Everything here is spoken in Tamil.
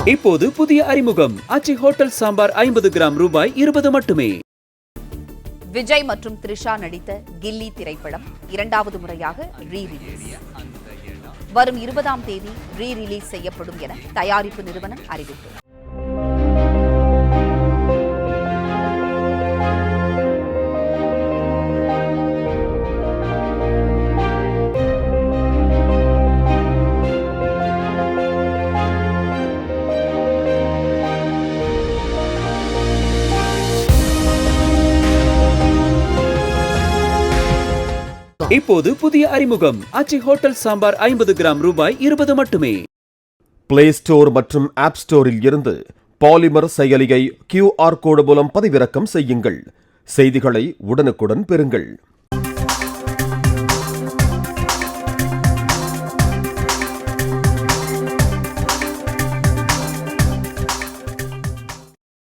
இப்போது புதிய அறிமுகம் ஆச்சி ஹோட்டல் சாம்பார் 50 கிராம் ரூபாய் 20 மட்டுமே. விஜய் மற்றும் த்ரிஷா நடித்த கில்லி திரைப்படம் இரண்டாவது முறையாக ரீ-ரிலீஸ். வரும் 20ஆம் தேதி ரீ-ரிலீஸ் செய்யப்படும் என தயாரிப்பு நிறுவனம் அறிவிப்பு. இப்போது புதிய அறிமுகம் ஆச்சி ஹோட்டல் சாம்பார் 50 கிராம் ரூபாய் 20 மட்டுமே. பிளே ஸ்டோர் மற்றும் ஆப் ஸ்டோரில் இருந்து பாலிமர் செயலியை QR கோடு மூலம் பதிவிறக்கம் செய்யுங்கள். செய்திகளை உடனுக்குடன் பெறுங்கள்.